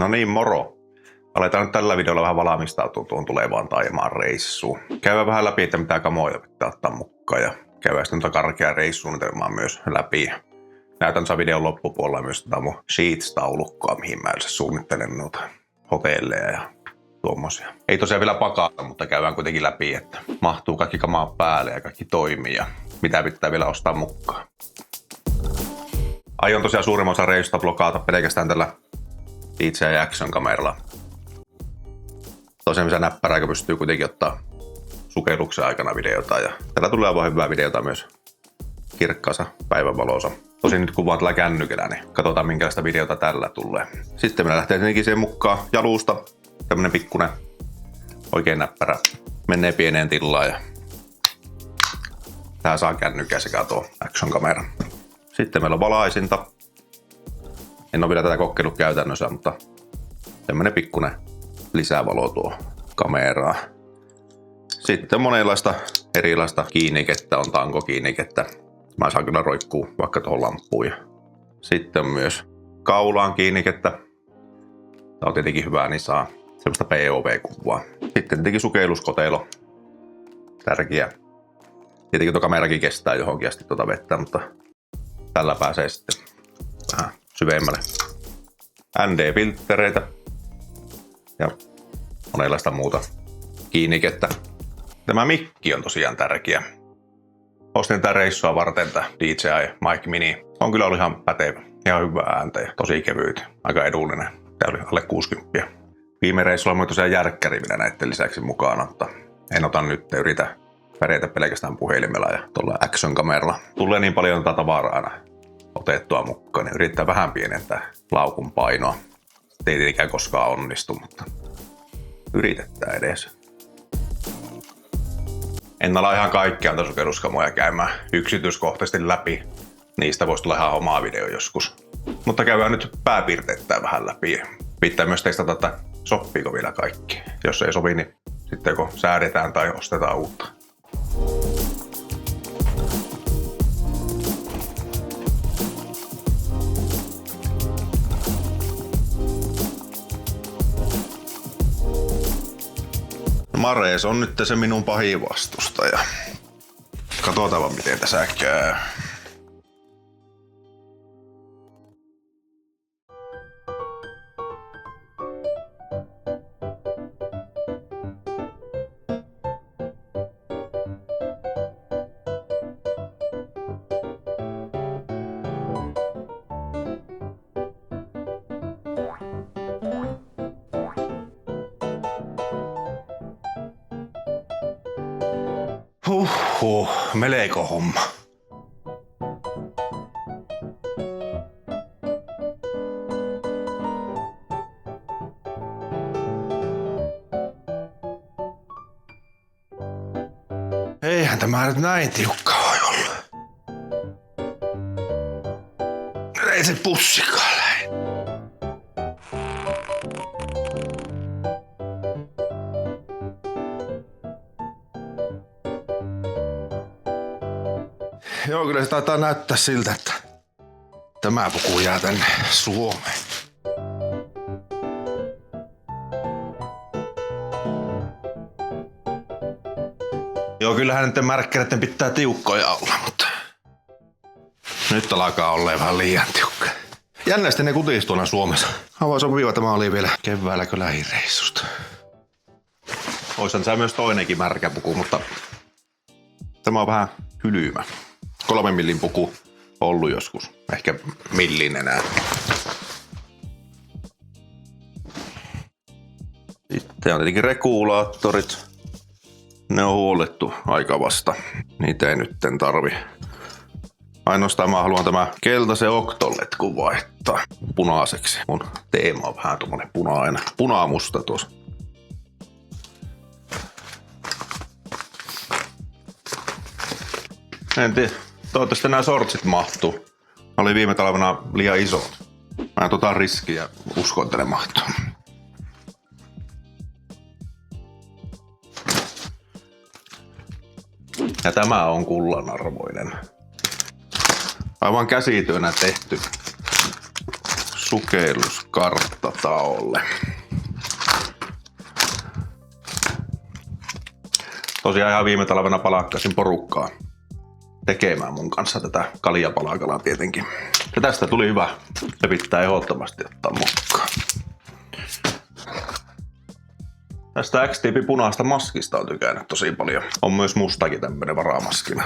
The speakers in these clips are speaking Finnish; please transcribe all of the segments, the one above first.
No niin, moro. Aletaan nyt tällä videolla vähän valmistautua tuon tulevaan Thaimaan reissuun. Käydään vähän läpi, että mitä kamoja pitää ottaa mukaan ja käydään sitten karkeaa reissuunnitelmaa myös läpi. Näytän videon loppupuolella myös tätä mun Sheets-taulukkoa, mihin mä yleensä suunnittelen noita hotelleja ja tuommoisia. Ei tosiaan vielä pakata, mutta käydään kuitenkin läpi, että mahtuu kaikki kamaa päälle ja kaikki toimii ja mitä pitää vielä ostaa mukaan. Aion tosiaan suurimman osan reissusta blokata pelkästään tällä DJI Action-kameralla. Tosiaan missä näppärää pystyy kuitenkin ottaa sukelluksen aikana videota ja tällä tulee aivan hyvää videota myös kirkkaassa päivänvalossa. Tosin nyt kuvaan tällä kännykällä, niin katsotaan minkälaista videota tällä tulee. Sitten meillä lähtee tietenkin siihen mukaan jalusta. Tämmönen pikkunen oikein näppärä. Menee pieneen tilaan ja tää saa kännykkä sekä tuo Action-kameran. Sitten meillä on valaisinta. En ole vielä tätä kokeillut käytännössä, mutta tämmönen pikkunen lisävalo tuo kameraa. Sitten monenlaista erilaista kiinnikettä, on tankokiinnikettä. Mä saan kyllä roikkuu vaikka tuohon lamppuun. Sitten on myös kaulaan kiinnikettä. Tää on tietenkin hyvä, niin saa semmoista POV-kuvaa. Sitten tietenkin sukelluskotelo. Tärkeä. Tietenkin tuo kamerakin kestää johonkin asti tuota vettä, mutta tällä pääsee sitten vähän syvemmälle. ND-filttereitä ja monenlaista muuta kiinnikettä. Tämä mikki on tosiaan tärkeä. Ostin tätä reissua varten tämä DJI Mic Mini. On kyllä ollut ihan pätevä. Ihan hyvää ääntä ja tosi kevyt. Aika edullinen. Tämä oli alle 60. Viime reissulla oli tosiaan järkkäri vielä näiden lisäksi mukana, mutta en ota nyt. Yritä pärjätä pelkästään puhelimella ja tuolla Action-kameralla. Tulee niin paljon tätä tavaraa aina otettua mukaan, niin yrittää vähän pienentää laukun painoa. Ei tietenkään koskaan onnistu, mutta yritetään edes. En ala ihan kaikkia sukelluskamoja käymään yksityiskohtaisesti läpi. Niistä voisi tulla ihan omaa video joskus. Mutta käydään nyt pääpiirteittäin vähän läpi. Pitää myös testata, että sopiiko vielä kaikki. Jos ei sovi, niin sitten joko säädetään tai ostetaan uutta. Marees on nyt se minun pahin vastustaja. Katsotaan vaan miten tässä käy. Meleko homma. Eihän tämä nyt näin tiukka voi olla. Ei se pussikaan lähin. Joo, kyllä se taitaa näyttää siltä, että tämä puku jää tänne Suomeen. Joo, kyllähän näiden märkkäreiden pitää tiukkoja olla, mutta nyt alkaa olla vähän liian tiukka. Jännästi ne kutis tuolla Suomessa. Aivan sopiva tämä oli vielä keväälläkö lähireissusta. Oishan se myös toinenkin märkä puku, mutta tämä on vähän kylmä. 3 millin puku ollut joskus. Ehkä millin enää. Sitten on tietenkin regulaattorit. Ne on huolettu aika vasta. Niitä ei nytten tarvi. Ainoastaan mä haluan tämä keltaisen Octolet-kun vaihtaa punaiseksi. Mun teema on vähän tommonen punainen. Punamusta tuossa. En tiedä. Toivottavasti nämä sortsit mahtuu. Oli viime talvena liian isot. Mä en tota riskiä usko, että ne mahtuu. Ja tämä on kullanarvoinen. Aivan käsityönä tehty sukelluskarttataolle. Tosiaan ihan viime talvena palakkasin porukkaa tekemään mun kanssa tätä kaljapalakalaa tietenkin. Ja tästä tuli hyvä. Se pitää ehdottomasti ottaa mukaan. Tästä X-Tipin punaista maskista on tykännyt tosi paljon. On myös mustakin tämmönen varamaskina.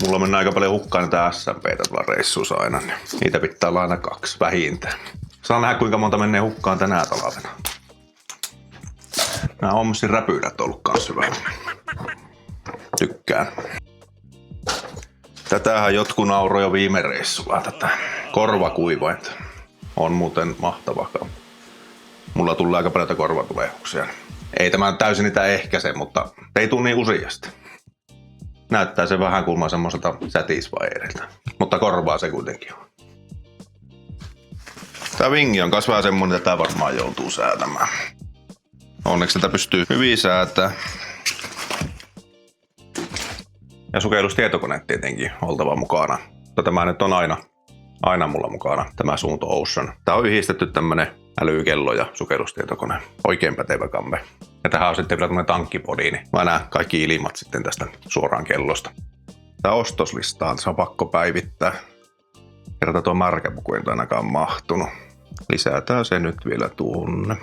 Mulla mennään aika paljon hukkaan näitä SMP:tä tuolla reissussa aina. Niin niitä pitää olla aina 2 vähintään. Saa nähdä kuinka monta menee hukkaan tänä talvena. Nämä Omsin räpylät on ollut kans hyvä. Tykkään. Tätähän jotkut nauroi jo viime reissulla, tätä korvakuivainta. On muuten mahtavaa. Mulla tulee aika paljon korvatulehuksia. Ei tämä täysin niitä ehkäise, mutta ei tule niin useasti. Näyttää se vähän kulmaa semmoiselta Satisfyerilta, mutta korvaa se kuitenkin on. Tää vingi on kas vähän semmonen, että tää varmaan joutuu säätämään. Onneksi tätä pystyy hyvin säätämään. Ja sukellustietokoneet tietenkin oltava mukana. Mutta tämä nyt on aina mulla mukana, tämä Suunto Ocean. Tää on yhdistetty tämmönen älykello ja sukellustietokone. Oikein pätevä kampe. Ja tähän on sitten vielä tämmönen tankkipodi, niin mä näen kaikki ilmat sitten tästä suoraan kellosta. Tää ostoslistaan se on pakko päivittää. Kerta tuo märkäpuku ei ainakaan mahtunut. Lisätään se nyt vielä tuonne.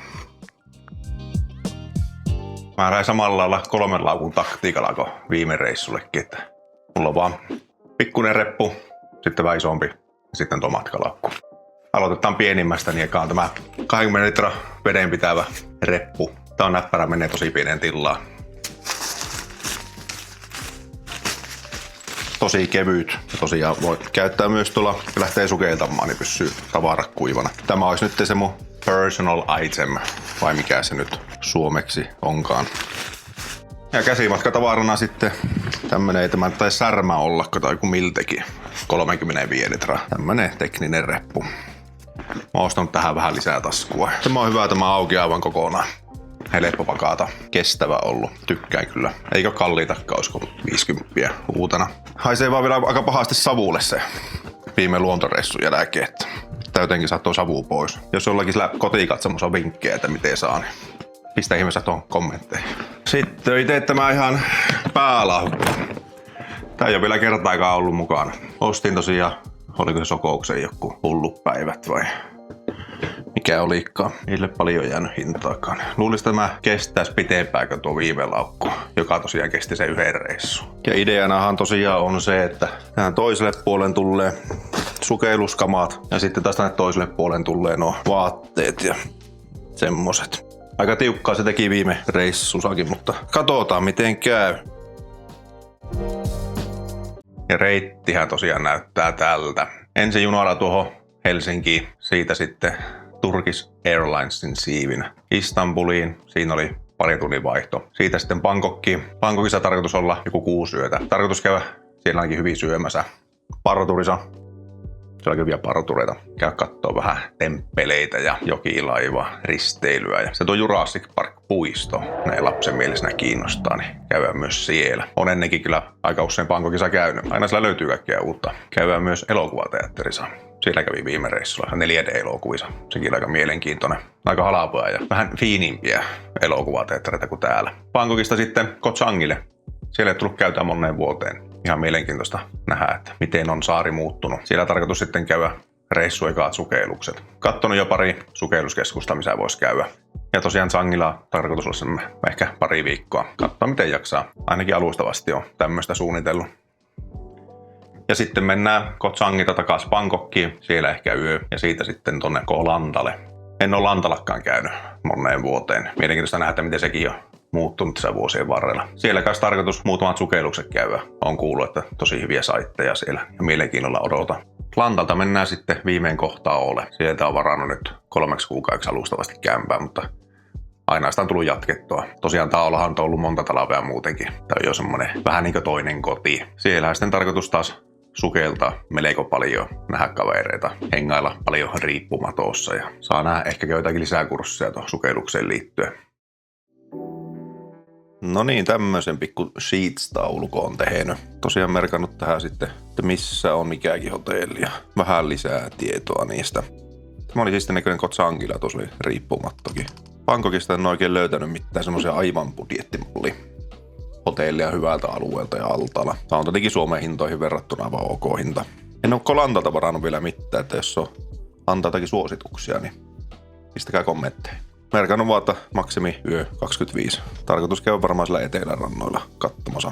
Mä räin samalla lailla 3 laukun taktiikalla kuin viime reissullekin, että mulla on vaan pikkuinen reppu, sitten vähän isompi ja sitten tuo matkalaukku. Aloitetaan pienimmästä, niin eka on tämä 20 litraa vedenpitävä reppu. Tää on näppärä, menee tosi pieneen tilaan. Tosi kevyt ja tosiaan voi käyttää myös tuolla, kun lähtee sukeltamaan, niin pysyy tavara kuivana. Tämä olisi nyt se mun personal item, vai mikä se nyt suomeksi onkaan. Ja käsimatkatavarana sitten tämmönen, ei tämä taisi särmä olla, tai joku milteki 35 litraa. Tämmönen tekninen reppu. Mä oon ostanut tähän vähän lisää taskua. Tämä on hyvä, tämä auki aivan kokonaan. Helppo pakata, kestävä ollut. Tykkään kyllä. Eikä kalliitakaan, olisiko 50 uutena. Haisee vaan vielä aika pahasti savulle se viime luontoreissun jälkeen. Että jotenkin sattoo savua pois. Jos jollakin kotikatsomus on vinkkejä, että miten saa, niin pistä ihmeessä tuon kommentteihin. Sitten itse tämä ihan päälahku. Tää ei ole vielä kertaakaan ollut mukana. Ostin tosiaan, oliko se Sokouksen joku hullut päivät vai mikä olikaan. Niille paljon jäänyt hintaakaan. Luulisin, että tämä kestäisi pitempään kuin tuo viime laukku, joka tosiaan kesti sen 1 reissun. Ja ideanahan tosiaan on se, että tähän toiselle puolen tulee sukelluskamat ja sitten taas tänne toiselle puolen tulee nuo vaatteet ja semmoset. Aika tiukkaa se teki viime reissusakin, mutta katsotaan miten käy. Ja reittihän tosiaan näyttää tältä. Ensin junalla tuohon Helsinkiin, siitä sitten Turkish Airlinesin siivin Istanbuliin. Siinä oli pari tunnin vaihto. Siitä sitten Bangkokkiin. Bangkokissa tarkoitus olla joku 6 yötä. Tarkoitus käydä siellä ainakin hyvin syömässä. Parturissa. Siellä on hyviä partureita. Käy kattoo vähän temppeleitä ja jokilaiva, risteilyä. Ja se tuo Jurassic Park-puisto. Näin lapsen mielestä kiinnostaa, niin käydään myös siellä. On ennenkin kyllä aika usein Bangkokissa käynyt. Aina siellä löytyy kaikkea uutta. Käydään myös elokuvateatterissa. Siellä kävi viime reissulla 4D-elokuvissa. Sekin aika mielenkiintoinen. Aika halpoja ja vähän fiinimpiä elokuvateattereita kuin täällä. Bangkokista sitten Koh Changille. Siellä ei tullut käytää moneen vuoteen. Ihan mielenkiintoista nähdä, että miten on saari muuttunut. Siellä tarkoitus sitten käydä reissuekaat sukellukset. Kattonut jo pari sukelluskeskusta, missä voisi käydä. Ja tosiaan Changilla tarkoitus olla ehkä pari viikkoa. Katsotaan miten jaksaa. Ainakin alustavasti on tämmöistä suunnitellut. Ja sitten mennään Koh Changilta takaisin Bangkokkiin. Siellä ehkä yö ja siitä sitten tonne Koh Landalle. En ole Landallakaan käynyt moneen vuoteen. Mielenkiintoista nähdä, miten sekin on muuttunut tässä vuosien varrella. Siellä kanssa tarkoitus muutamat sukellukset käydä. On kuullut, että tosi hyviä saitteja siellä ja mielenkiinnolla odota. Lantalta mennään sitten viimein kohtaan Oolle. Sieltä on varannut nyt 3 kuukaudeksi alustavasti kämpää, mutta aina sitä on tullut jatkettua. Tosiaan Taolahan on ollut monta talvea muutenkin. Tämä on jo semmonen vähän niin kuin toinen koti. Siellä sitten tarkoitus taas sukeltaa melko paljon, nähdä kavereita, hengailla paljon riippumatossa ja saa nähdä ehkä joitakin lisää kursseja tuohon sukellukseen liittyen. No niin, tämmöisen pikku sheets-taulukon on tehnyt. Tosiaan merkannut tähän sitten, että missä on mikäkin hotelli ja vähän lisää tietoa niistä. Tämä oli siis näköinen Kotsangilla, tuossa oli riippumattokin. Bangkokista en oikein löytänyt mitään semmoisia aivan budjettimalli hotellia hyvältä alueelta ja altaalla. Tämä on tietenkin Suomen hintoihin verrattuna aivan ok hinta. En ole Kolantalta varannut vielä mitään, että jos on antaa jotakin suosituksia, niin pistäkää kommentteja. Merkannut vaan, että maksimi yö 25. Tarkoitus käydä varmaan sillä etelärannoilla katsomassa.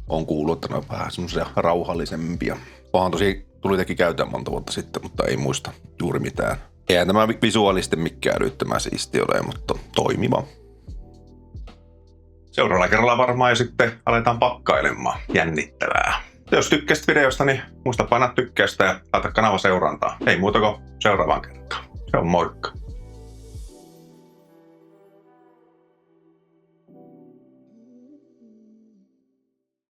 On kuullut, että ne on vähän semmoisia rauhallisempia. Pahan tosi tuli teki käytön monta vuotta sitten, mutta ei muista juuri mitään. Eihän tämä visuaalisesti mikään älyttömän siisti ole, mutta toimiva. Seuraavalla kerralla varmaan ja sitten aletaan pakkailemaan. Jännittävää. Jos tykkäsit videosta, niin muista painaa tykkäystä ja laita kanava seurantaa. Ei muuta kuin seuraavaan kertaan. Se on moikka.